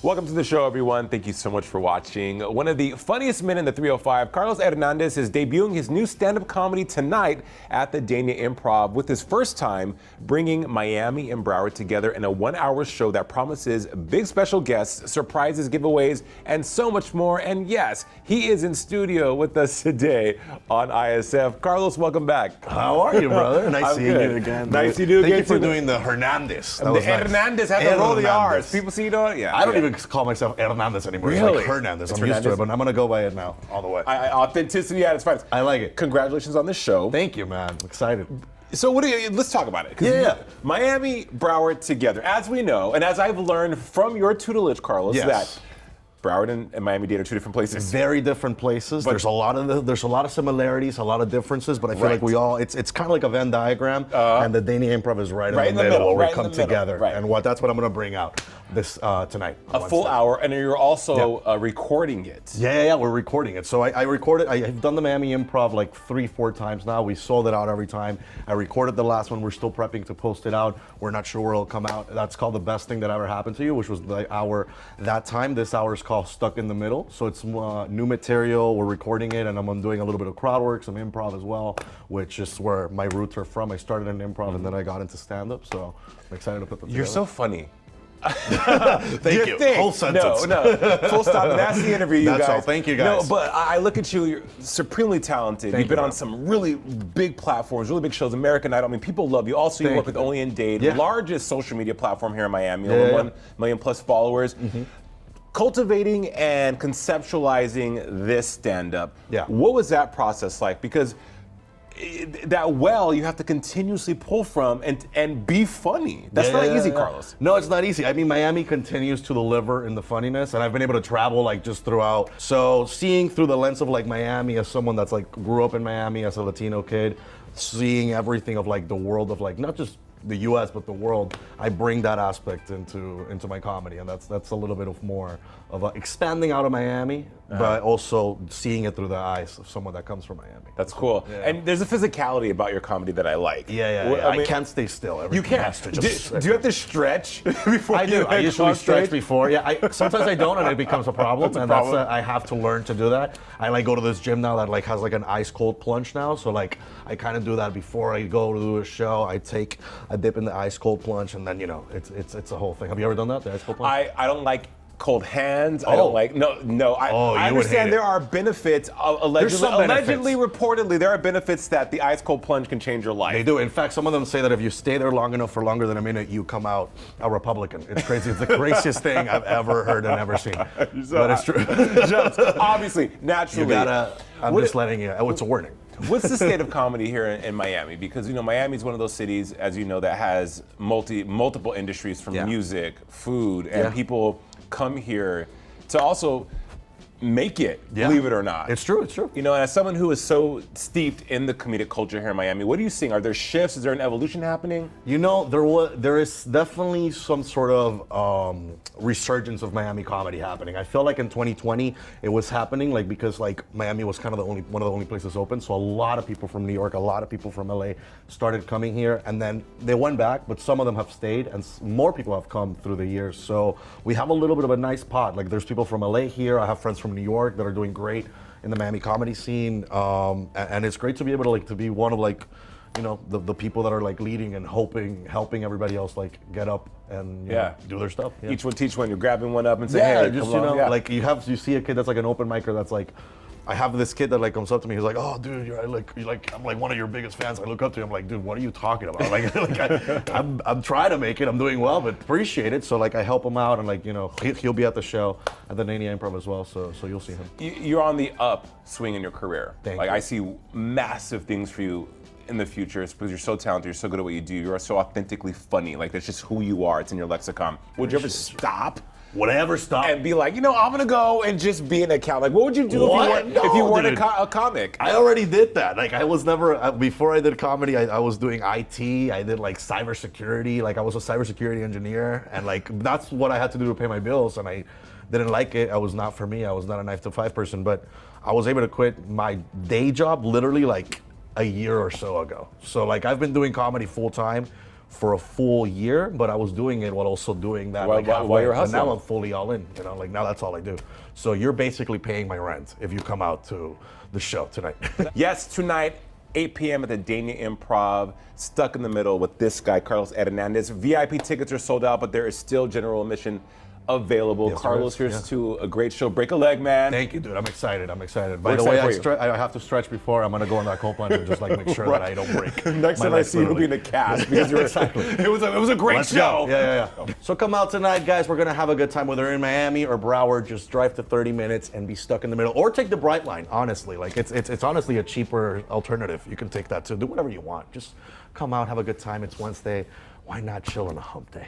Welcome to the show, everyone. Thank you so much for watching. One of the funniest men in the 305, Carlos Hernandez, is debuting his new stand-up comedy tonight at the Dania Improv with his first time bringing Miami and Broward together in a one-hour show that promises big special guests, surprises, giveaways, and so much more. And yes, he is in studio with us today on ISF. Carlos, welcome back. How are you, brother? Nice seeing good. you again. Nice to see you again. Thank you for doing the Hernandez. That was nice. Hernandez had to roll the R's. People see you doing it? Yeah. I don't even call myself Hernandez anymore. Really? It's like Hernandez. It's I'm used to Hernandez? it, but I'm going to go by it now, all the way. Authenticity at its finest. I like it. Congratulations on this show. Thank you, man. I'm excited. So let's talk about it. 'Cause Yeah. Miami, Broward together. As we know, and as I've learned from your tutelage, Carlos, Yes. that Broward and Miami-Dade are two different places. Very different places. But- there's a lot of similarities, a lot of differences, but I feel Right. like we all it's kind of like a Venn diagram, and the Dania Improv is right in the middle where right we come in the middle, together, right. and that's what I'm going to bring out this tonight. A full hour, and you're also recording it. Yeah, we're recording it. So I recorded, I've done the Miami Improv like 3-4 times now. We sold it out every time. I recorded the last one. We're still prepping to post it out. We're not sure where it'll come out. That's called The Best Thing That Ever Happened to You, which was the hour that time. This hour is called Stuck in the Middle. So it's new material. We're recording it, and I'm doing a little bit of crowd work, some improv as well, which is where my roots are from. I started in improv, and then I got into stand-up. So I'm excited to put them You're together. so funny. Thank you. Whole sentence. No, full stop. That's the interview, you guys. That's all. Thank you, guys. No, but I look at you. You're supremely talented. Thank You've been you, on man. some really big platforms, really big shows. American Idol. I mean, people love you. Also, you Thank work with you. Only in Dade, Yeah. largest social media platform here in Miami. Yeah, Over yeah. 1 million plus followers. Cultivating and conceptualizing this stand-up. Yeah. What was that process like? Because that well you have to continuously pull from and be funny. That's not easy, Carlos. No, it's not easy. I mean, Miami continues to deliver in the funniness, and I've been able to travel like just throughout. So seeing through the lens of like Miami as someone that's like grew up in Miami as a Latino kid, seeing everything of like the world of like not just the U.S. but the world, I bring that aspect into my comedy, and that's a little bit of more of expanding out of Miami, but also seeing it through the eyes of someone that comes from Miami. That's cool. Yeah. And there's a physicality about your comedy that I like. Yeah. Well, I mean, can't stay still. You Everything can't. has to just- Do you have to stretch before I do. you I usually on stretch stage? before. Yeah. Sometimes I don't, and it becomes a problem. That's a problem. I have to learn to do that. I like go to this gym now that like has like an ice cold plunge now. So like I kind of do that before I go to do a show. I dip in the ice cold plunge, and then it's a whole thing. Have you ever done that? The ice cold plunge? I don't like cold hands. I don't like no. I you would understand hate there it. are benefits. There's some benefits. Allegedly, reportedly, there are benefits that the ice cold plunge can change your life. They do. In fact, some of them say that if you stay there long enough for longer than a minute, you come out a Republican. It's crazy. It's the craziest thing I've ever heard and ever seen. But it's true. Jokes. Obviously, naturally. I'm just letting you. It's a warning. What's the state of comedy here in Miami? Because Miami is one of those cities, as you know, that has multiple industries from music, food, and people come here to also make it, believe it or not. It's true. It's true. And as someone who is so steeped in the comedic culture here in Miami, what are you seeing? Are there shifts? Is there an evolution happening? There is definitely some sort of resurgence of Miami comedy happening. I feel like in 2020 it was happening, like because like Miami was kind of one of the only places open, so a lot of people from New York, a lot of people from LA started coming here, and then they went back, but some of them have stayed, and more people have come through the years. So we have a little bit of a nice pot. Like there's people from LA here. I have friends from New York that are doing great in the Miami comedy scene, and it's great to be able to be one of like the people that are like leading and helping everybody else like get up and do their stuff. Yeah. Each one teach one. You're grabbing one up and saying, "Hey, just come on." like you see a kid that's like an open micer that's like. I have this kid that like comes up to me. He's like, "Oh, dude, I'm like one of your biggest fans. I look up to you. I'm like, dude, what are you talking about? I'm trying to make it. I'm doing well, but appreciate it. So like, I help him out, and like he'll be at the show at the Dania Improv as well. So you'll see him. You're on the upswing in your career. Thank you. you. I see massive things for you in the future. It's because you're so talented. You're so good at what you do. You're so authentically funny. Like that's just who you are. It's in your lexicon. Would you ever stop? Would I ever stop? And be like, I'm gonna go and just be an account. Like, what would you do if you weren't a comic? I already did that. Like, I was never before I did comedy. I was doing IT. I did like cybersecurity. Like, I was a cybersecurity engineer, and like that's what I had to do to pay my bills. And I didn't like it. It was not for me. I was not a 9 to 5 person. But I was able to quit my day job literally like a year or so ago. So like I've been doing comedy full time for a full year, but I was doing it while also doing that. While halfway. you're But hustling. now I'm fully all in. Like now that's all I do. So you're basically paying my rent if you come out to the show tonight. Yes, tonight, 8 p.m. at the Dania Improv, stuck in the middle with this guy, Carlos Hernandez. VIP tickets are sold out, but there is still general admission available. Yes, Carlos, there is. here's to a great show. Break a leg, man. Thank you, dude. I'm excited. By We're the way, excited for you. I have to stretch before. I'm gonna go on that cold plunge and just like make sure that I don't break. Next my time I legs, see you, you'll be literally. in the cast because you're Exactly. It was a great Let's show. go. Yeah. So come out tonight, guys. We're gonna have a good time. Whether you're in Miami or Broward, just drive to 30 minutes and be stuck in the middle, or take the Bright Line. Honestly, like it's honestly a cheaper alternative. You can take that too. Do whatever you want. Just come out, have a good time. It's Wednesday. Why not chill on a hump day?